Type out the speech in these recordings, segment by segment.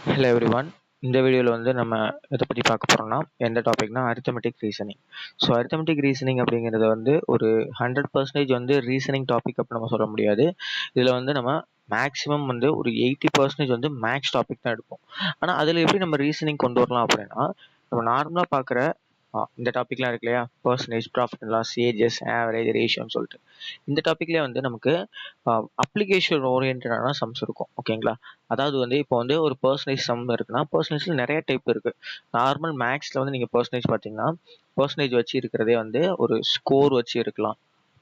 Hello everyone. இந்த வீடியோவில் வந்து நம்ம எதை பற்றி பார்க்க போகிறோம்னா எந்த டாபிக்னா arithmetic reasoning. So arithmetic reasoning அப்படிங்கிறது வந்து ஒரு 100% வந்து ரீசனிங் டாபிக் அப்படி நம்ம சொல்ல முடியாது. இதில் வந்து நம்ம மேக்ஸிமம் வந்து ஒரு 80% வந்து மேக்ஸ் டாபிக் தான் எடுப்போம். ஆனால் அதில் எப்படி நம்ம ரீசனிங் கொண்டு வரலாம் அப்படின்னா, நம்ம நார்மலாக பார்க்குற இந்த டாப்பிக்லாம் இருக்கு இல்லையா, percentage, profit and loss, ages, average, ரேஷியோன்னு சொல்லிட்டு இந்த டாப்பிக்லேயே வந்து நமக்கு அப்ளிகேஷன் ஓரியன்டான சம்ஸ் இருக்கும். ஓகேங்களா? அதாவது வந்து இப்போ வந்து ஒரு பர்சன்டேஜ் சம் இருக்குன்னா, பர்சன்டேஜ்ல நிறைய டைப் இருக்கு. நார்மல் மேக்ஸ்ல வந்து நீங்க பர்சன்டேஜ் பார்த்தீங்கன்னா, பர்சன்டேஜ் வச்சு இருக்கிறதே வந்து ஒரு ஸ்கோர் வச்சு இருக்கலாம்.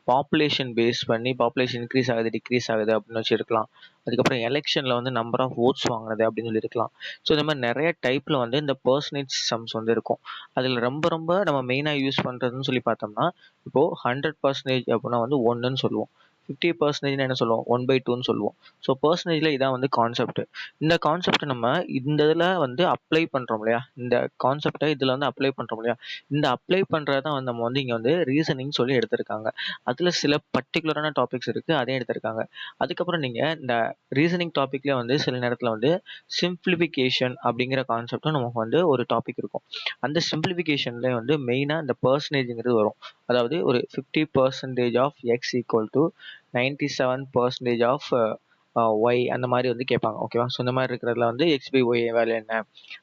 பாப்புலேஷன் பேஸ் பண்ணி பாப்புலேஷன் இன்க்ரீஸ் ஆகுது, டிக்ரீஸ் ஆகுது அப்படின்னு வச்சு இருக்கலாம். அதுக்கப்புறம் எலெக்ஷன்ல வந்து நம்பர் ஆஃப் ஓட்ஸ் வாங்கினது அப்படின்னு சொல்லி இருக்கலாம். ஸோ இந்த மாதிரி நிறைய டைப்ல வந்து இந்த பர்சன்டேஜ் சம்ஸ் வந்து இருக்கும். அதில் ரொம்ப ரொம்ப நம்ம மெயினாக யூஸ் பண்ணுறதுன்னு சொல்லி பார்த்தோம்னா, இப்போ 100% அப்படின்னா வந்து ஒன்றுன்னு சொல்லுவோம். 50% என்ன சொல்லுவோம், 1/2ன்னு சொல்லுவோம். ஸோ பர்சன்டேஜ்ல இதான் வந்து கான்செப்ட். இந்த கான்செப்ட் நம்ம இந்த இதில் வந்து அப்ளை பண்ணுறோம் இல்லையா, இந்த கான்செப்டை இதில் வந்து அப்ளை பண்ணுறோம் இல்லையா, இந்த அப்ளை பண்ணுறது தான் வந்து நம்ம வந்து இங்கே வந்து ரீசனிங் சொல்லி எடுத்திருக்காங்க. அதில் சில பர்டிகுலரான டாபிக்ஸ் இருக்குது, அதையும் எடுத்திருக்காங்க. அதுக்கப்புறம் நீங்கள் இந்த ரீசனிங் டாப்பிக்லேயே வந்து சில நேரத்தில் வந்து சிம்பிளிஃபிகேஷன் அப்படிங்கிற கான்செப்டும் நமக்கு வந்து ஒரு டாபிக் இருக்கும். அந்த சிம்பிளிஃபிகேஷன்லேயே வந்து மெயினாக இந்த பர்சன்டேஜுங்கிறது வரும். அதாவது ஒரு 50% of X equal to 97% of Y அந்த மாதிரி வந்து கேட்பாங்க. ஓகேவா? ஸோ இந்த மாதிரி இருக்கிறதுல வந்து எக்ஸ் பை ஒய் வேல்யூ என்ன,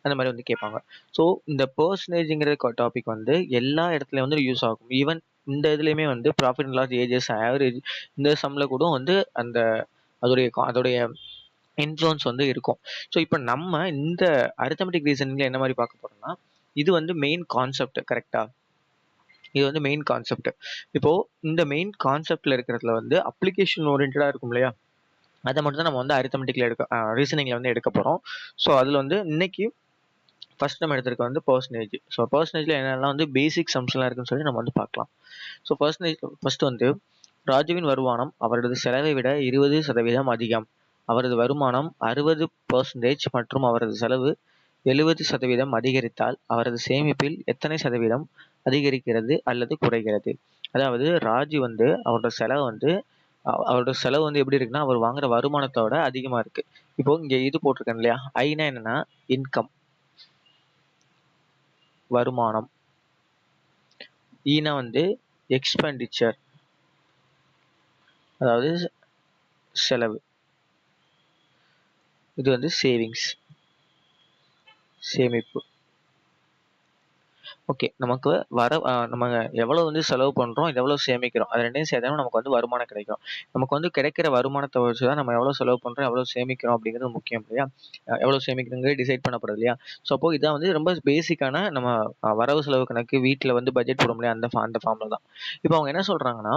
அந்த மாதிரி வந்து கேட்பாங்க. ஸோ இந்த பர்சன்டேஜுங்கிற டாபிக் வந்து எல்லா இடத்துலையும் வந்து யூஸ் ஆகும். ஈவன் இந்த இதுலேயுமே வந்து profit and loss, ages, average இந்த சம்மில் கூட வந்து அந்த அதோடைய இன்ஃப்ளூயன்ஸ் வந்து இருக்கும். ஸோ இப்போ நம்ம இந்த அரித்தமெட்டிக் ரீசனிங்ல என்ன மாதிரி பார்க்க போறோம்னா, இது வந்து மெயின் கான்செப்ட். கரெக்டா? இது வந்து மெயின் கான்செப்ட். இப்போ இந்த மெயின் கான்செப்ட்ல இருக்கிறதுல வந்து அப்ளிகேஷன் ஓரியன்டா இருக்கும் இல்லையா, அதை மட்டும் தான் நம்ம வந்து அரித்தமெட்டிக்ல ரீசனிங்ல வந்து எடுக்க போறோம். ஸோ அதில் வந்து இன்னைக்கு ஃபர்ஸ்ட் நம்ம எடுத்திருக்க வந்து பர்சன்டேஜ். ஸோ பர்சன்டேஜ்ல என்னெல்லாம் வந்து பேசிக் சம்ஸ்லாம் இருக்குன்னு சொல்லி நம்ம வந்து பார்க்கலாம். ஸோ ஃபர்ஸ்ட் வந்து ராஜுவின் வருமானம் அவரது செலவை விட 20% அதிகம். அவரது வருமானம் 60% மற்றும் அவரது செலவு 70% அதிகரித்தால் அவரது சேமிப்பில் எத்தனை சதவீதம் அதிகரிக்கிறது அல்லது குறைகிறது? அதாவது ராஜு வந்து அவரோட செலவு வந்து எப்படி இருக்குன்னா, அவர் வாங்குற வருமானத்தோட அதிகமா இருக்கு. இப்போ இங்க இது போட்டிருக்கேன் இல்லையா, ஐனா என்னன்னா இன்கம், வருமானம். ஈனா வந்து எக்ஸ்பெண்டிச்சர், அதாவது செலவு. இது வந்து சேவிங்ஸ், சேமிப்பு. ஓகே, நமக்கு நம்ம எவ்வளோ வந்து செலவு பண்ணுறோம், எவ்வளோ சேமிக்கிறோம், அது ரெண்டையும் சேர்த்தா நமக்கு வந்து வருமானம் கிடைக்கும். நமக்கு வந்து கிடைக்கிற வருமானத்தை வச்சு தான் நம்ம எவ்வளோ செலவு பண்ணுறோம், எவ்வளோ சேமிக்கிறோம் அப்படிங்கிறது முக்கியம் இல்லையா. எவ்வளோ சேமிக்கிறோங்கிறது டிசைட் பண்ணப்படுது இல்லையா. ஸோ அப்போ இதான் வந்து ரொம்ப பேசிக்கான நம்ம வரவு செலவு கணக்கு, வீட்டில் வந்து பட்ஜெட் போட முடியாது, அந்த ஃபார்மில் தான். இப்போ அவங்க என்ன சொல்கிறாங்கன்னா,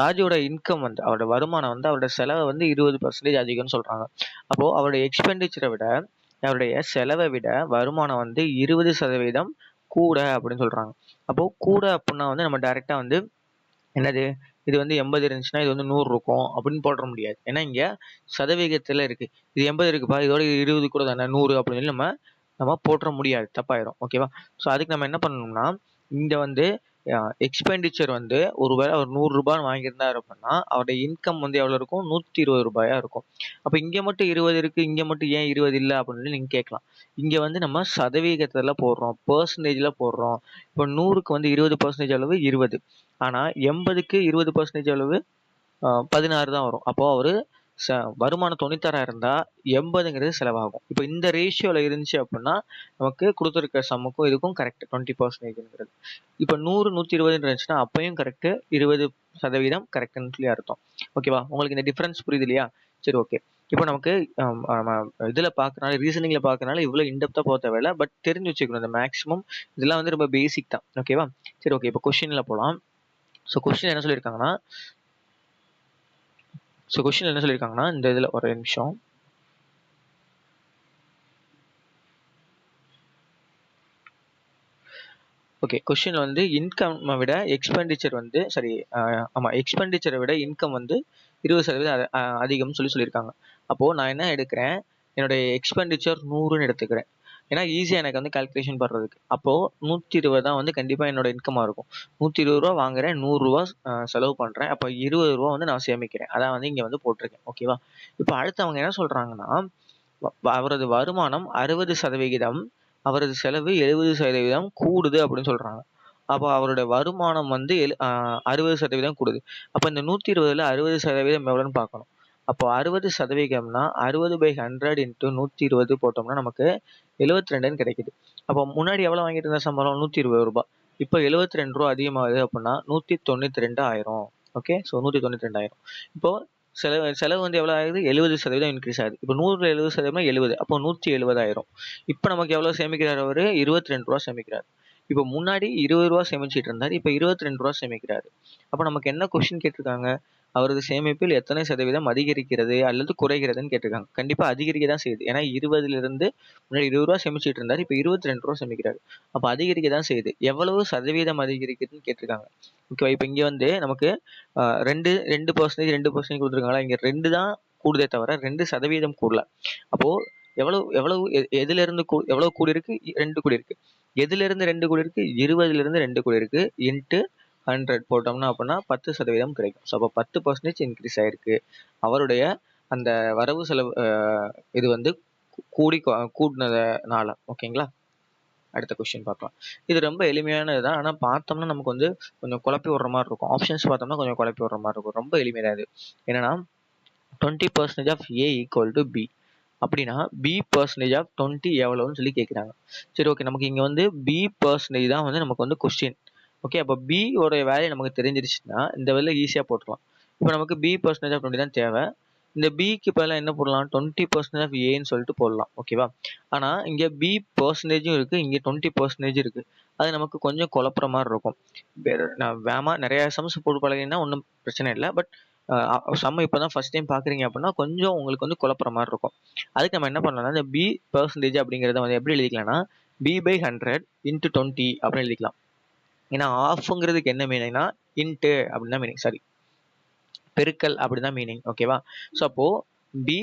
ராஜோட இன்கம் வந்து அவரோட வருமானம் வந்து அவரோட செலவை வந்து 20% அதிகம்னு சொல்கிறாங்க. அப்போது அவருடைய எக்ஸ்பெண்டிச்சரை விட, அவருடைய செலவை விட வருமானம் வந்து 20% கூட அப்படின்னு சொல்றாங்க. அப்போ கூட அப்படின்னா வந்து நம்ம டைரக்டா வந்து என்னது, இது வந்து 80 இருந்துச்சுன்னா இது வந்து 100 இருக்கும் அப்படின்னு போட முடியாது. ஏன்னா இங்க சதவிகிதத்துல இருக்கு. இது 80 இருக்குப்பா, இதோட 20 கூட தானே 100 அப்படின்னு சொல்லி நம்ம நம்ம போட்டுற முடியாது, தப்பாயிரும். ஓகேவா? ஸோ அதுக்கு நம்ம என்ன பண்ணணும்னா, இங்க வந்து எக்ஸ்பெண்டிச்சர் வந்து ஒருவேளை அவர் ரூ. 100 வாங்கியிருந்தாரு அப்படின்னா அவருடைய இன்கம் வந்து எவ்வளவு இருக்கும், ரூ. 120 இருக்கும். அப்ப இங்க மட்டும் 20 இருக்கு, இங்க மட்டும் ஏன் 20 இல்லை அப்படின்னு நீங்க கேட்கலாம். இங்க வந்து நம்ம சதவீதத்துல போடுறோம், பெர்சன்டேஜ்ல போடுறோம். இப்போ 100க்கு வந்து 20% அளவு 20, ஆனா 80க்கு 20% அளவு 16 தான் வரும். அப்போ அவரு வருமானம் 96 இருந்தா 80ங்கிறது செலவாகும். இப்போ இந்த ரேஷியோல இருந்துச்சு அப்படின்னா நமக்கு கொடுத்துருக்க சம்முக்கும் இதுக்கும் கரெக்ட் 20%. இப்போ 100 120 இருந்துச்சுன்னா அப்பயும் கரெக்ட், 20% கரெக்ட்னு சொல்லி அர்த்தம். ஓகேவா? உங்களுக்கு இந்த டிஃபரன்ஸ் புரியுது இல்லையா? சரி, ஓகே. இப்போ நமக்கு நம்ம இதில் பார்க்கறனால, ரீசனிங்கில் பார்க்கறனால இவ்வளோ இன்டெப்த்தாக போக தேவையில்ல. பட் தெரிஞ்சு வச்சுக்கணும், இந்த மேக்ஸிமம் இதெல்லாம் வந்து ரொம்ப பேசிக் தான். ஓகேவா? சரி, ஓகே. இப்போ கொஸ்டினில் போகலாம். ஸோ கொஸ்டின் என்ன சொல்லியிருக்காங்கன்னா, இந்த இதில் ஒரு நிமிஷம். ஓகே, கொஸ்டின் வந்து இன்கம் விட எக்ஸ்பெண்டிச்சர் வந்து எக்ஸ்பெண்டிச்சரை விட இன்கம் வந்து 20% அதிகம்னு சொல்லியிருக்காங்க. அப்போது நான் என்ன எடுக்கிறேன், என்னுடைய எக்ஸ்பெண்டிச்சர் 100ன்னு எடுத்துக்கிறேன். ஏன்னா ஈஸியாக எனக்கு வந்து கால்குலேஷன் பண்ணுறதுக்கு. அப்போது 120 தான் வந்து கண்டிப்பாக என்னோட இன்கமாக இருக்கும். 120 வாங்குறேன், 100 செலவு பண்ணுறேன். அப்போ 20 வந்து நான் சேமிக்கிறேன். அதான் வந்து இங்கே வந்து போட்டிருக்கேன். ஓகேவா? இப்போ அடுத்து அவங்க என்ன சொல்கிறாங்கன்னா, அவரது வருமானம் 60%, அவரது செலவு 70% கூடுது அப்படின்னு சொல்றாங்க. அப்போ அவருடைய வருமானம் வந்து 60% கூடுது. அப்போ இந்த 120ல 60% எவ்வளோன்னு பார்க்கணும். அப்போ 60%னா 60/100 இன்ட்டு 120 போட்டோம்னா நமக்கு 72ன்னு கிடைக்குது. அப்போ முன்னாடி எவ்வளோ வாங்கிட்டு இருந்த சம்பளம்? ரூ. 120. இப்போ ரூ. 72 அதிகமாகுது அப்படின்னா 192 ஆயிரும். ஓகே, ஸோ 192 இப்போ செலவு வந்து எவ்வளோ ஆகுது? 70% இன்க்ரீஸ் ஆகுது. இப்போ 100ல 70%னா 70, அப்போ 170 ஆயிரும். இப்போ நமக்கு எவ்வளோ சேமிக்கிறார் அவரு? ரூ. 22 சேமிக்கிறார். இப்போ முன்னாடி ரூ. 20 சேமிச்சிட்டு இருந்தார், இப்போ ரூ. 22 சேமிக்கிறாரு. அப்போ நமக்கு என்ன கொஸ்டின் கேட்டிருக்காங்க? அவரது சேமிப்பில் எத்தனை சதவீதம் அதிகரிக்கிறது அல்லது குறைகிறதுன்னு கேட்டிருக்காங்க. கண்டிப்பா அதிகரிக்க தான் செய்யுது. ஏன்னா 20லிருந்து முன்னாடி ரூ. 20 சேமிச்சிட்டு இருந்தாரு, இப்போ ரூ. 22 சேமிக்கிறாரு. அப்போ அதிகரிக்க தான் செய்யுது. எவ்வளவு சதவீதம் அதிகரிக்குதுன்னு கேட்டிருக்காங்க. ஓகேவா? இப்போ இங்க வந்து நமக்கு 2% 2% கொடுத்துருக்காங்களா? இங்க 2 தான் கூடுதே தவிர 2% கூடல. அப்போ எவ்வளவு எவ்வளவு எதுல இருந்து எவ்வளவு கூடியிருக்கு? 2 கூடியிருக்கு. எதுல இருந்து 2 கூடியிருக்கு? 20லிருந்து 2 கூடியிருக்கு இன்ட்டு 100 போட்டோம்னா அப்படின்னா 10% கிடைக்கும். ஸோ அப்போ 10% இன்க்ரீஸ் ஆயிருக்கு. அவருடைய அந்த வரவு செலவு இது வந்து கூடினதுனால. ஓகேங்களா? அடுத்த கொஸ்டின் பார்க்கலாம். இது ரொம்ப எளிமையானது தான். ஆனால் பார்த்தோம்னா நமக்கு வந்து கொஞ்சம் குழப்பி விடுற மாதிரி இருக்கும். ஆப்ஷன்ஸ் பார்த்தோம்னா கொஞ்சம் குழப்பி விடுற மாதிரி இருக்கும். ரொம்ப எளிமையாக இது. என்னன்னா 20% of A equal to B அப்படின்னா பி பர்சன்டேஜ் ஆஃப் 20 எவ்வளோன்னு சொல்லி கேட்குறாங்க. சரி, ஓகே, நமக்கு இங்கே வந்து பி பர்சன்டேஜ் தான் வந்து நமக்கு வந்து கொஸ்டின். ஓகே, அப்போ பி ஓட வேல்யூ நமக்கு தெரிஞ்சிருச்சுன்னா இந்த வேலை ஈஸியாக போட்டுடலாம். இப்போ நமக்கு பி பர்சன்டேஜ் ஆஃப் 20 தான் தேவை. இந்த பிக்கு பதிலாக என்ன போடலாம்? 20% ஆஃப் ஏன்னு சொல்லிட்டு போடலாம். ஓகேவா? ஆனால் இங்கே பி பர்சன்டேஜும் இருக்குது, இங்கே 20% இருக்குது. அது நமக்கு கொஞ்சம் குழப்புற மாதிரி இருக்கும். நான் நிறைய சம்ஸ் போட்டு பழகினா ஒன்றும் பிரச்சனை இல்லை. பட் சம் இப்போ தான் ஃபர்ஸ்ட் டைம் பார்க்குறீங்க அப்படின்னா கொஞ்சம் உங்களுக்கு வந்து குழப்புற மாதிரி இருக்கும். அதுக்கு நம்ம என்ன பண்ணலாம்னா இந்த பி பர்சன்டேஜ் அப்படிங்கிறத வந்து எப்படி எழுதிக்கலாம்னா b/100 இன்ட்டு 20 அப்படின்னு எழுதிக்கலாம். ஏன்னா ஆஃப்ங்கிறதுக்கு என்ன மீனிங்னா இன்ட்டு அப்படின்னு தான் மீனிங், சாரி பெருக்கல் அப்படி தான் மீனிங். ஓகேவா? ஸோ அப்போது பி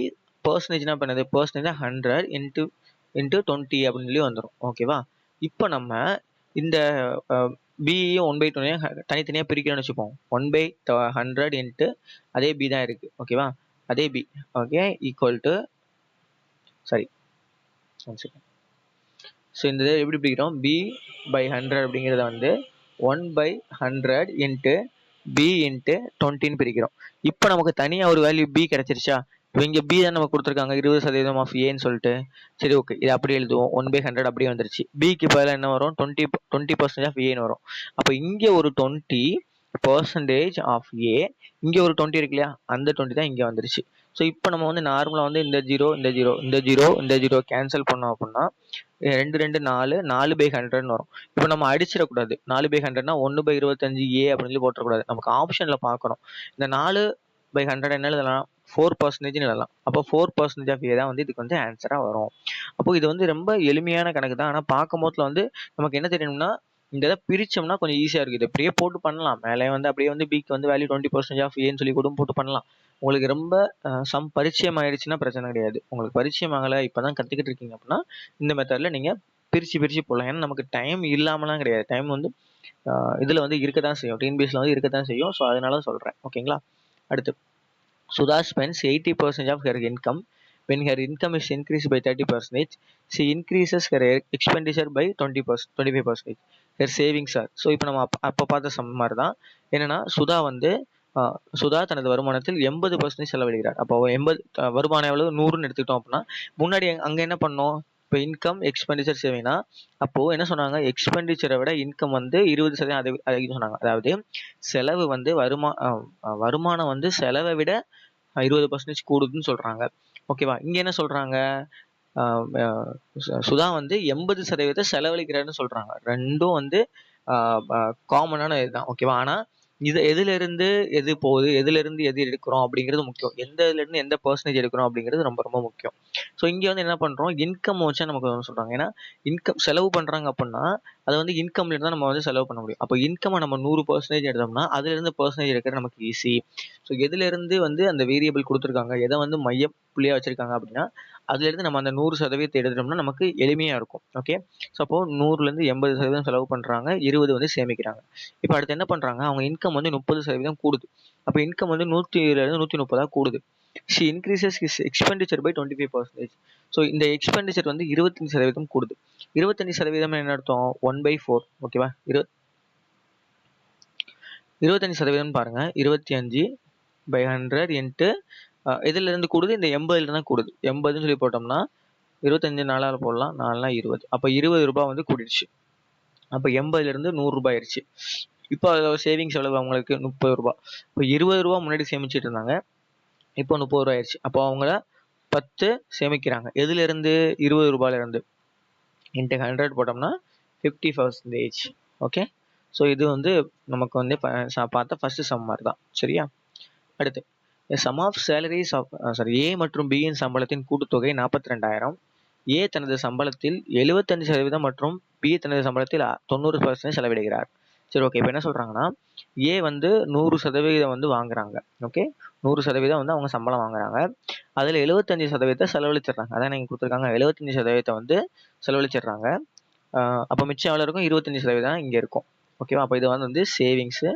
பர்சன்டேஜ்னா பண்ணது பர்சன்டேஜ் 100 இன்ட்டு 20 அப்படின்னு சொல்லி வந்துடும். ஓகேவா? இப்போ நம்ம இந்த பியும் 1/20 தனித்தனியாக பிரிக்கிறோம்னு வச்சுப்போம். 1/100 இன்ட்டு அதே பி தான் இருக்குது. ஓகேவா? அதே B okay equal to sorry so இந்த இதை எப்படி பிரிக்கிறோம்? b/100 அப்படிங்கிறத வந்து 1/100 இன்ட்டு பி இன்ட்டு 20ன்னு பிரிக்கிறோம். இப்போ நமக்கு தனியாக ஒரு வேல்யூ பி கிடைச்சிருச்சா? இப்போ இங்கே பி தான் நமக்கு கொடுத்துருக்காங்க 20% ஆஃப் ஏன்னு சொல்லிட்டு. சரி, ஓகே, இது அப்படியே எழுதுவோம். 1/100 அப்படியே வந்துருச்சு. பிக்கு பதிலாக என்ன வரும்? 20% ஆஃப் ஏன்னு வரும். அப்போ இங்கே ஒரு 20% ஆஃப் ஏ, இங்கே ஒரு 20 இருக்கு இல்லையா? அந்த 20 தான் இங்கே வந்துருச்சு. ஸோ இப்போ நம்ம வந்து நார்மலாக வந்து இந்த 0 இந்த 0 இந்த 0 இந்த 0 கேன்சல் பண்ணோம் அப்படின்னா 2 2 4 4/100ன்னு வரும். இப்போ நம்ம அடிச்சிடக்கூடாது. 4/100னா 1/25 அப்படின்னு சொல்லி போட்டுறக்கூடாது. நமக்கு ஆப்ஷனில் பார்க்கணும். இந்த 4/100 என்ன எழுதலாம்? 4%ன்னு எழுதலாம். அப்போ 4% ஆஃப் ஏ தான் வந்து இதுக்கு வந்து ஆன்சராக வரும். அப்போ இது வந்து ரொம்ப எளிமையான கணக்கு தான். ஆனால் பார்க்கும் போதுல வந்து நமக்கு என்ன தெரியணும்னா இந்த இதை பிரிச்சோம்னா கொஞ்சம் ஈஸியாக இருக்குது. இது அப்படியே போட்டு பண்ணலாம். மேலே வந்து அப்படியே வந்து பிக்கு வந்து வேல்யூ 20% ஆஃப் ஏன்னு சொல்லி கூட போட்டு பண்ணலாம். உங்களுக்கு ரொம்ப சம் பரிச்சயம் ஆயிடுச்சுன்னா பிரச்சனை கிடையாது. உங்களுக்கு பரிச்சயம் ஆகலை, இப்போ தான் கற்றுக்கிட்டு இருக்கீங்க அப்படின்னா இந்த மெத்தடில் நீங்கள் பிரித்து போடலாம். ஏன்னா நமக்கு டைம் இல்லாமலாம் கிடையாது. டைம் வந்து இதில் வந்து இருக்க தான் செய்யும். டிஎன்பிஎஸ்சியில் வந்து இருக்க தான் செய்யும். ஸோ அதனால சொல்கிறேன். ஓகேங்களா? அடுத்து Sudha spends 80% of her income. When her income is increased by 30%, she increases her expenditure by 20%, 25%. Her savings are. So இப்போ நம்ம அப்போ பார்த்த சம் மாதிரி தான். என்னன்னா சுதா தனது வருமானத்தில் 80% செலவழிக்கிறார். அப்போ 80 வருமானம் எவ்வளவு? 100ன்னு எடுத்துக்கிட்டோம் அப்படின்னா முன்னாடி அங்கே என்ன பண்ணோம்? இப்போ இன்கம் எக்ஸ்பெண்டிச்சர் சேவிங்னா அப்போது என்ன சொன்னாங்க? எக்ஸ்பெண்டிச்சரை விட இன்கம் வந்து 20% அதிகம் சொன்னாங்க. அதாவது செலவு வந்து வருமானம் வந்து செலவை விட 20% கூடுதுன்னு சொல்கிறாங்க. ஓகேவா? இங்கே என்ன சொல்கிறாங்க? சுதா வந்து 80% செலவழிக்கிறாருன்னு சொல்கிறாங்க. ரெண்டும் வந்து காமனான இதுதான். ஓகேவா? ஆனால் இது எதுலேருந்து எது போகுது, எதுலேருந்து எது எடுக்கிறோம் அப்படிங்கிறது முக்கியம். எந்த இதுலேருந்து எந்த பர்சன்டேஜ் எடுக்கிறோம் அப்படிங்கிறது ரொம்ப ரொம்ப முக்கியம். ஸோ இங்கே வந்து என்ன பண்ணுறோம்? இன்கம் வச்சா நமக்கு வந்து சொல்கிறாங்க. ஏன்னா இன்கம் செலவு பண்ணுறாங்க அப்படின்னா அதை வந்து இன்கம்லேருந்து தான் நம்ம வந்து செலவு பண்ண முடியும். அப்போ இன்கம்மை நம்ம 100% எடுத்தோம்னா அதுலேருந்து பர்சன்டேஜ் எடுக்கிறது நமக்கு ஈஸி. ஸோ எதுலேருந்து வந்து அந்த வேரியபிள் கொடுத்துருக்காங்க, எதை வந்து மைய புள்ளியாக வச்சுருக்காங்க அப்படின்னா அதுலேருந்து நம்ம அந்த 100% எடுத்துட்டோம்னா நமக்கு எளிமையாக இருக்கும். ஓகே, ஸோ அப்போது 100லேருந்து 80% செலவு பண்ணுறாங்க, 20 வந்து சேமிக்கிறாங்க. இப்போ அடுத்து என்ன பண்ணுறாங்க? அவங்க இன்கம் வந்து 30% கூடுது. அப்போ இன்கம் வந்து 100லேருந்து 130 கூடுது. she increases his expenditure by 25%. So இந்த எக்ஸ்பெண்டிச்சர் வந்து 25% கூடுது. 25% என்ன அர்த்தம்? 1/4. ஓகேவா? 25% பாருங்க, 25/100 இன்ட்டு எதுல இருந்து கூடுது? இந்த 80ல தான் கூடுது. 80ன்னு சொல்லி போட்டோம்னா 25 4ஆல் போடலாம், 4 20. அப்போ 20 ரூபாய் வந்து கூடிடுச்சு. அப்போ 80ல இருந்து 100 ரூபாய் ஆயிடுச்சு. இப்போ சேவிங்ஸ் எவ்வளவு அவங்களுக்கு? 30 ரூபாய். இப்போ 20 ரூபாய் முன்னாடி சேமிச்சுட்டு இருந்தாங்க, இப்போ 30 ரூபாய் ஆயிடுச்சு. அப்போ அவங்கள 10 சேமிக்கிறாங்க. எதுல இருந்து? 20 ரூபாயில இருந்து. இன்ட்டு 100 போட்டோம்னா 50%. ஓகே, ஸோ இது வந்து நமக்கு வந்து பார்த்த ஃபர்ஸ்ட் சம் மாதிரி தான். சரியா? அடுத்து சம் ஆஃப் சேலரிஸ் ஆஃப் ஏ மற்றும் பியின் சம்பளத்தின் கூட்டுத்தொகை 42,000. ஏ தனது சம்பளத்தில் 75% மற்றும் பி தனது சம்பளத்தில் 90% செலவிடுகிறார். சரி, ஓகே. இப்போ என்ன சொல்றாங்கன்னா, ஏ வந்து 100% வந்து வாங்குறாங்க. ஓகே, 100% வந்து அவங்க சம்பளம் வாங்குறாங்க. அதில் 75% செலவழிச்சிடுறாங்க. அதான் நீங்கள் கொடுத்துருக்காங்க, 75% வந்து செலவழிச்சிடுறாங்க. அப்போ மிச்சம் எவ்வளோ இருக்கும்? 25% இங்கே இருக்கும். ஓகேவா? அப்போ இது வந்து சேவிங்ஸு,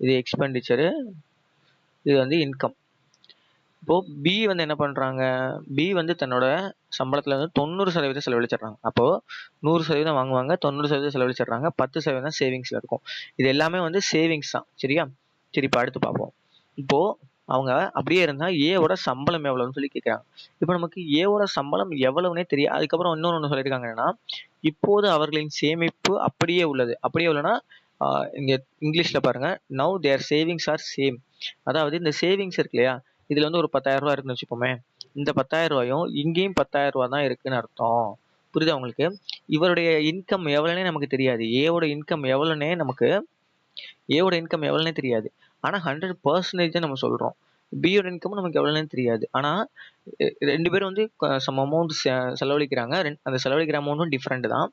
இது எக்ஸ்பெண்டிச்சரு, இது வந்து இன்கம். இப்போ பி வந்து என்ன பண்றாங்க? பி வந்து தன்னோட சம்பளத்துல வந்து 90% செலவழிச்சிடுறாங்க. அப்போ 100% வாங்குவாங்க, 90% செலவழிச்சிடுறாங்க, 10% சேவிங்ஸ்ல இருக்கும். இது எல்லாமே வந்து சேவிங்ஸ் தான். சரியா? சரி, இப்போ அடுத்து பார்ப்போம். இப்போ அவங்க அப்படியே இருந்தா ஏவோட சம்பளம் எவ்வளவுன்னு சொல்லி கேட்குறாங்க. இப்போ நமக்கு ஏவோட சம்பளம் எவ்வளவுனே தெரியும். அதுக்கப்புறம் இன்னொன்று சொல்லியிருக்காங்க என்னன்னா, இப்போது அவர்களின் சேமிப்பு அப்படியே உள்ளது. அப்படியே உள்ளனா இங்க இங்கிலீஷ்ல பாருங்க, now their savings are same. அதாவது இந்த சேவிங்ஸ் இருக்கு இல்லையா, இதுல வந்து ஒரு 10,000 ரூபாய் இருக்குன்னு வச்சுப்போமே. இந்த 10,000 ரூபாயும் இங்கேயும் 10,000 ரூபாய் தான் இருக்குன்னு அர்த்தம். புரியுதா உங்களுக்கு? இவருடைய இன்கம் எவ்வளவுனே நமக்கு தெரியாது. ஏவோட இன்கம் எவ்வளவுனே தெரியாது. ஆனா 100% நம்ம சொல்றோம். பியோட இன்கம் நமக்கு எவ்வளவுனே தெரியாது. ஆனா 2 பேரும் வந்து சம் அமௌண்ட் செலவழிக்கிறாங்க. அந்த செலவழிக்கிற அமௌண்ட்டும் டிஃப்ரெண்ட் தான்,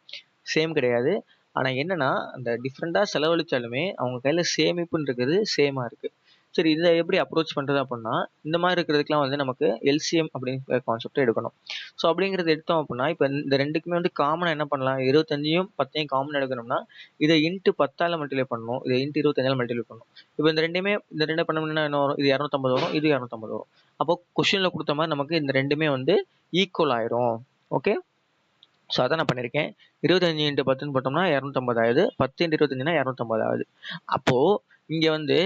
சேம் கிடையாது. ஆனா என்னன்னா, அந்த டிஃப்ரெண்டா செலவழிச்சாலுமே அவங்க கையில சேமிப்புன்றது சேமா இருக்கு. சரி, இதை எப்படி அப்ரோச் பண்றது அப்படின்னா, இந்த மாதிரி இருக்கிறதுக்கெல்லாம் வந்து நமக்கு எல்சிஎம் அப்படிங்கிற கான்செப்ட் எடுக்கணும். ஸோ அப்படிங்கிறது எடுத்தோம் அப்படின்னா, இப்போ இந்த ரெண்டுக்குமே வந்து காமனா என்ன பண்ணலாம்? 25யும் 10யும் காமன் எடுக்கணும்னா இதை இன்ட்டு 10ஆல மல்டிப்ளை பண்ணணும், இதை இன்ட்டு 25ஆல மல்டிப்ளை பண்ணணும். இப்போ இந்த ரெண்டை பண்ணோம்னா என்ன வரும்? இது 250 வரும், இது 250 வரும். அப்போ கொஸ்டின்ல கொடுத்த மாதிரி நமக்கு இந்த ரெண்டுமே வந்து ஈக்குவல் ஆயிரும். ஓகே, ஸோ அதான் நான் பண்ணியிருக்கேன். 25 இன்ட்டு 10ன்னு போட்டோம்னா 250 ஆகுது, 10 இன்ட்டு 25னா 250 ஆகுது. அப்போ இங்க வந்து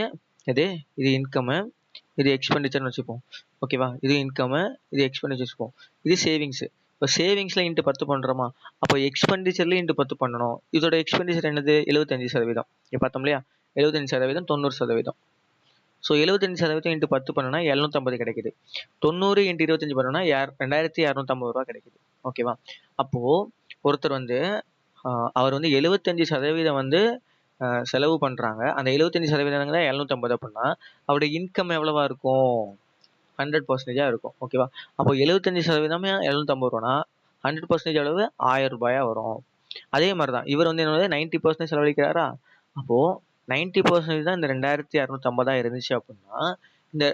இது இன்கமு, இது எக்ஸ்பெண்டிச்சர்னு வச்சுப்போம். ஓகேவா? இது இன்கமு, இது எக்ஸ்பெண்டிச்சர் வச்சுப்போம். இது சேவிங்ஸ். இப்போ சேவிங்ஸ்ல இன்ட்டு 10 பண்றோமா, அப்போ எக்ஸ்பெண்டிச்சர்ல இன்ட்டு 10 பண்ணணும். இதோட எக்ஸ்பெண்டிச்சர் என்னது? 75%. இப்போ பார்த்தோம் இல்லையா, 75%, 90%. ஸோ 75% இன்ட்டு 10 பண்ணோம்னா 750 கிடைக்குது. 90 இன்ட்டு 25 பண்ணோம்னா 2,250 ரூபா கிடைக்குது. ஓகேவா? அப்போ ஒருத்தர் வந்து அவர் வந்து 75% வந்து செலவு பண்றாங்க. அந்த 75% தான் 750 அப்படின்னா அவருடைய இன்கம் எவ்வளவா இருக்கும்? 100% இருக்கும். ஓகேவா? அப்போ 75% 750 ரூபானா 100% எவ்வளவு? 1000 ரூபாயா வரும். அதே மாதிரி தான் இவர் வந்து என்னது 90% செலவழிக்கிறாரா, அப்போ 90% தான் இந்த 2,250 இருந்துச்சு அப்படின்னா இந்த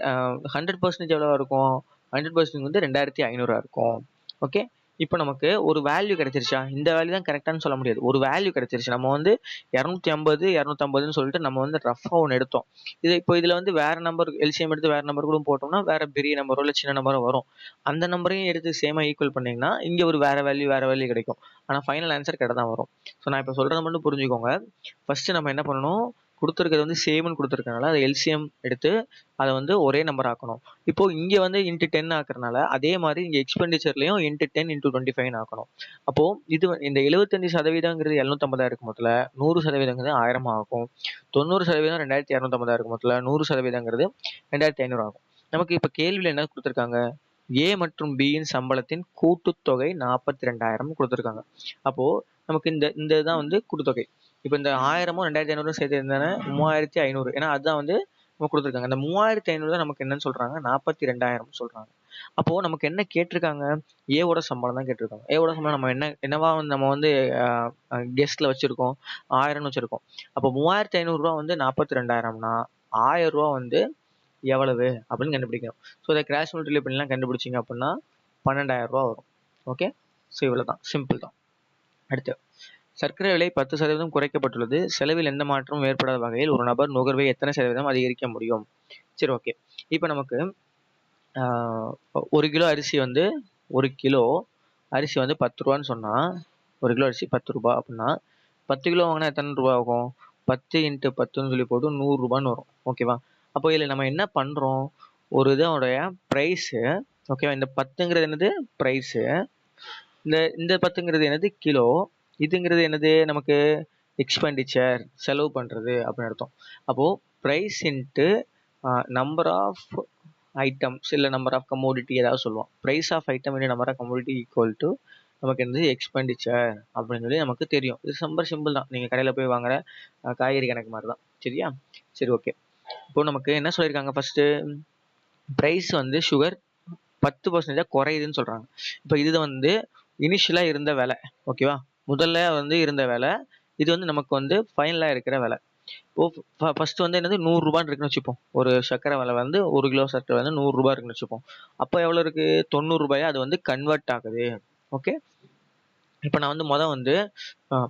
100% எவ்வளவா இருக்கும்? 100% வந்து 2,500 இருக்கும். ஓகே, இப்போ நமக்கு ஒரு வேல்யூ கிடைச்சிருச்சா? இந்த வேல்யூ தான் கரெக்டானு சொல்ல முடியாது. ஒரு வேல்யூ கிடைச்சிருச்சு. நம்ம வந்து 250 250ன்னு சொல்லிட்டு நம்ம வந்து ரஃபா ஒன்று எடுத்தோம். இப்போ இதுல வந்து வேற நம்பர் எல்சிஎம் எடுத்து வேற நம்பர் கூட போட்டோம்னா வேற பெரிய நம்பரோ இல்லை சின்ன நம்பரோ வரும். அந்த நம்பரையும் எடுத்து சேமா ஈக்குவல் பண்ணீங்கன்னா இங்க ஒரு வேற வேல்யூ கிடைக்கும். ஆனா ஃபைனல் ஆன்சர் கரெக்டாக தான் வரும். ஸோ நான் இப்போ சொல்றதை மட்டும் புரிஞ்சுக்கோங்க. ஃபர்ஸ்ட் நம்ம என்ன பண்ணணும்? கொடுத்துருக்கிறது வந்து சேம்னு கொடுத்துருக்கனால அதை எல்சிஎம் எடுத்து அதை வந்து ஒரே நம்பர் ஆக்கணும். இப்போ இங்க வந்து இன்ட்டு 10 ஆக்குறதுனால அதே மாதிரி இங்க எக்ஸ்பெண்டிச்சர்லயும் இன்ட்டு 10 இன்ட்டு 25 ஆக்கணும். அப்போ இது இந்த 75%ங்கிறது 750 இருக்கும் முதல்ல, 100%ங்கிறது 1000 ஆகும், 90% 2,250 இருக்கும் முதல்ல, 100%ங்கிறது 2,500 ஆகும். நமக்கு இப்போ கேள்வியில் என்ன கொடுத்துருக்காங்க? ஏ மற்றும் பியின் சம்பளத்தின் கூட்டுத்தொகை 42,000 கொடுத்துருக்காங்க. அப்போ நமக்கு இந்த இதுதான் வந்து கூட்டுத்தொகை. இப்போ இந்த 1000ம் 2,500 சேர்த்து இருந்தானே 3,500. ஏன்னா அதுதான் வந்து நம்ம கொடுத்துருக்காங்க. அந்த 3,500 தான் நமக்கு என்னன்னு சொல்றாங்க? 42,000 சொல்றாங்க. அப்போ நமக்கு என்ன கேட்டிருக்காங்க? ஏவோட சம்பளம் தான் கேட்டிருக்காங்க. ஏவோட சம்பளம் நம்ம என்னவா வந்து நம்ம வந்து கெஸ்ட்ல வச்சிருக்கோம்? 1000 வச்சிருக்கோம். அப்போ 3,500 ரூபா வந்து 42,000னா 1000 ரூபா வந்து எவ்வளவு அப்படின்னு கண்டுபிடிக்கணும். ஸோ இதை கிராஸ் மல்டிப்ளை பண்ணலாம் கண்டுபிடிச்சிங்க அப்படின்னா 12,000 ரூபா வரும். ஓகே, ஸோ இவ்வளோதான், சிம்பிள் தான். அடுத்து சர்க்கரை விலை 10% குறைக்கப்பட்டுள்ளது. செலவில் எந்த மாற்றமும் ஏற்படாத வகையில் ஒரு நபர் நுகர்வை எத்தனை சதவீதம் அதிகரிக்க முடியும்? சரி, ஓகே. இப்போ நமக்கு 1 கிலோ அரிசி வந்து 1 கிலோ அரிசி வந்து 10 ரூபான்னு சொன்னால் 1 கிலோ அரிசி 10 ரூபா அப்படின்னா 10 கிலோ வாங்கினா எத்தனை ரூபா ஆகும்? 10 × 10ன்னு சொல்லி போட்டு 100 ரூபான்னு வரும். ஓகேவா? அப்போ இதில் நம்ம என்ன பண்ணுறோம்? ஒரு இதோடைய ப்ரைஸு, ஓகேவா? இந்த 10ங்கிறது என்னது? ப்ரைஸு. இந்த 10ங்கிறது என்னது? கிலோ. இதுங்கிறது என்னது? நமக்கு எக்ஸ்பெண்டிச்சர், செலவு பண்ணுறது அப்படின்னு அர்த்தம். அப்போது price into number of items இல்லை நம்பர் ஆஃப் கமோடிட்டி ஏதாவது சொல்லுவோம். Price of item into number of commodity equal to நமக்கு என்னது? எக்ஸ்பெண்டிச்சர் அப்படின்னு சொல்லி நமக்கு தெரியும். இது ரொம்ப சிம்பிள் தான். நீங்கள் கடையில் போய் வாங்குற காய்கறி கணக்கு மாதிரி தான். சரியா? சரி, ஓகே. இப்போ நமக்கு என்ன சொல்லியிருக்காங்க? ஃபஸ்ட்டு ப்ரைஸ் வந்து சுகர் 10% குறையுதுன்னு சொல்கிறாங்க. இப்போ இது வந்து இனிஷியலாக இருந்த விலை. ஓகேவா? முதல்ல வந்து இருந்த விலை. இது வந்து நமக்கு வந்து ஃபைனலாக இருக்கிற விலை. இப்போ ஃபஸ்ட்டு வந்து என்னது? 100 ரூபான்னு இருக்குன்னு வச்சுப்போம். ஒரு சர்க்கரை விலை வந்து 1 கிலோ சர்க்கரை வந்து 100 ரூபா இருக்குன்னு வச்சுப்போம். அப்போ எவ்வளோ இருக்குது? 90 ரூபாயா அது வந்து கன்வெர்ட் ஆகுது. ஓகே. இப்போ நான் வந்து வந்து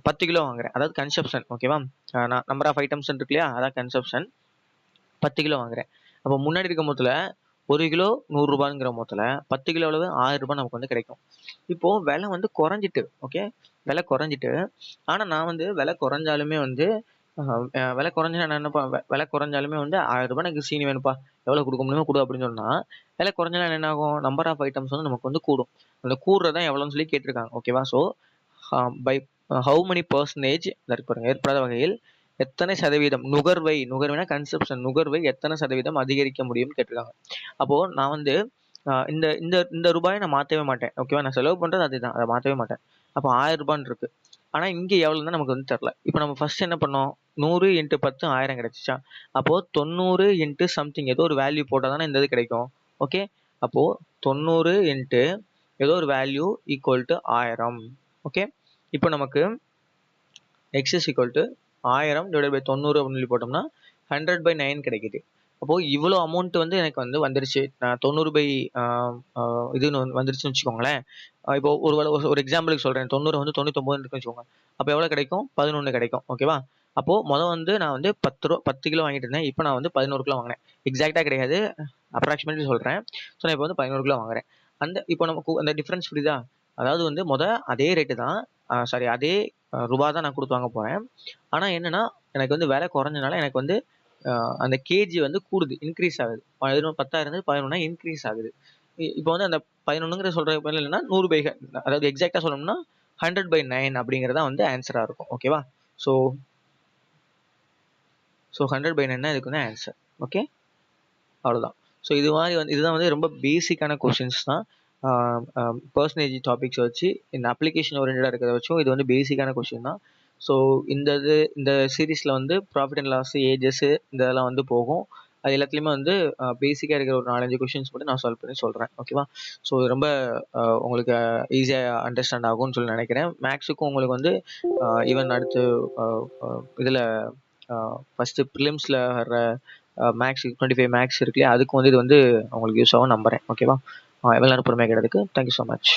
10 கிலோ வாங்குறேன். அதாவது கன்சப்ஷன். ஓகேவா? நான் நம்பர் ஆஃப் ஐட்டம்ஸ் இருக்கு இல்லையா? அதான் கன்சப்ஷன். 10 கிலோ வாங்குறேன். அப்போ முன்னாடி இருக்கும் போதில் 1 கிலோ 100 ரூபாங்கிற போதில் 10 கிலோ எவ்வளவு? 1000 ரூபாய் நமக்கு வந்து கிடைக்கும். இப்போது விலை வந்து குறைஞ்சிட்டு. ஓகே, விலை குறைஞ்சிட்டு. ஆனால் நான் வந்து விலை குறைஞ்சாலுமே வந்து விலை குறைஞ்சா நான் என்னப்பா, விலை குறைஞ்சாலுமே வந்து 1000 ரூபாய் எனக்கு சீனி வேணும்ப்பா, எவ்வளோ கொடுக்க முடியுமோ கொடு அப்படின்னு சொன்னால், விலை குறைஞ்சாலும் என்ன ஆகும்? நம்பர் ஆஃப் ஐட்டம்ஸ் வந்து நமக்கு வந்து கூடும். அந்த கூடுறதான் எவ்வளோன்னு சொல்லி கேட்டிருக்காங்க. ஓகேவா? So by how many percentage இருக்கு பாருங்க, ஏற்படாத வகையில் எத்தனை சதவீதம் நுகர்வைனா கன்சப்ஷன், நுகர்வை எத்தனை சதவீதம் அதிகரிக்க முடியும்னு கேட்டிருக்காங்க. அப்போது நான் வந்து இந்த இந்த இந்த ரூபாயை நான் மாற்றவே மாட்டேன். ஓகேவா? நான் செலவு பண்ணுறது அதுதான், அதை மாற்றவே மாட்டேன். அப்போ 1000 ரூபான்னு இருக்குது. ஆனால் இங்கே எவ்வளோன்னு நமக்கு வந்து தெரில. இப்போ நம்ம ஃபஸ்ட் என்ன பண்ணோம்? 100 × 10 1000 கிடச்சிச்சா? அப்போது 90 × சம்திங் ஏதோ ஒரு வேல்யூ போட்டால் தானே இந்த இது கிடைக்கும். ஓகே, அப்போது 90 × ஏதோ ஒரு வேல்யூ ஈக்குவல் டு 1000. ஓகே, இப்போ நமக்கு x is equal to 1000 divided by 90 அப்படின்னு சொல்லி போட்டோம்னா 100/9 கிடைக்குது. அப்போது இவ்வளோ அமௌண்ட் வந்து எனக்கு வந்து வந்துருச்சு. 90 இதுன்னு வந்துருச்சுன்னு வச்சுக்கோங்களேன். இப்போ ஒரு எக்ஸாம்பிளுக்கு சொல்கிறேன். 90 வந்து 99 இருக்குன்னு வச்சுக்கோங்க. அப்போ எவ்வளோ கிடைக்கும்? 11 கிடைக்கும். ஓகேவா? அப்போது வந்து நான் வந்து 10 கிலோ வாங்கிட்டு இருந்தேன். இப்போ நான் வந்து 11 கிலோ வாங்கினேன். எக்ஸாக்டாக கிடையாது, அப்ராக்சிமேட்லி சொல்கிறேன். ஸோ நான் இப்போ வந்து 11 கிலோ வாங்குறேன். இப்போ நமக்கு அந்த டிஃப்ரென்ஸ் புரியுதா? அதாவது வந்து அதே ரேட்டு தான், சாரி அதே ரூபா தான் நான் கொடுத்து வாங்க போகிறேன். ஆனால் என்னென்னா எனக்கு வந்து விலை குறைஞ்சனால எனக்கு வந்து அந்த கேஜி வந்து கூடுது, இன்க்ரீஸ் ஆகுது. 10,000 11 இன்க்ரீஸ் ஆகுது. இப்போ வந்து அந்த 11ங்கிற சொல்கிற பேர் இல்லைன்னா 100 அதாவது எக்ஸாக்டாக சொல்லணும்னா 100/9 அப்படிங்கிறதா வந்து ஆன்சராக இருக்கும். ஓகேவா? ஸோ 100/9 இதுக்கு வந்து ஆன்சர். ஓகே, அவ்வளோதான். ஸோ இது மாதிரி வந்து இதுதான் வந்து ரொம்ப பேசிக்கான கொஷின்ஸ் தான். பர்சன்டேஜ் டாபிக்ஸ் வச்சு இந்த அப்ளிகேஷன் ஓரியன்டாக இருக்கிறத வச்சும் இது வந்து பேசிக்கான கொஷின் தான். ஸோ இந்த சீரீஸில் வந்து ப்ராஃபிட் அண்ட் லாஸ், ஏஜஸ்ஸு இதெல்லாம் வந்து போகும். அது எல்லாத்துலேயுமே வந்து பேசிக்காக இருக்கிற ஒரு 4-5 கொஷின்ஸ் மட்டும் நான் சால்வ் பண்ணி சொல்கிறேன். ஓகேவா? ஸோ ரொம்ப உங்களுக்கு ஈஸியாக அண்டர்ஸ்டாண்ட் ஆகும்னு சொல்லி நினைக்கிறேன். மேக்ஸுக்கும் உங்களுக்கு வந்து ஈவன் அடுத்து இதில் ஃபஸ்ட்டு ப்ரிலிம்ஸில் வர்ற மேக்ஸ் 25 மேக்ஸ் இருக்கு இல்லையா, அதுக்கும் வந்து இது வந்து உங்களுக்கு யூஸ் ஆகும் நம்புகிறேன். ஓகேவா? எவ்வளோ நேரம் பொறுமையாக கேட்டதுக்கு தேங்க்யூ ஸோ மச்.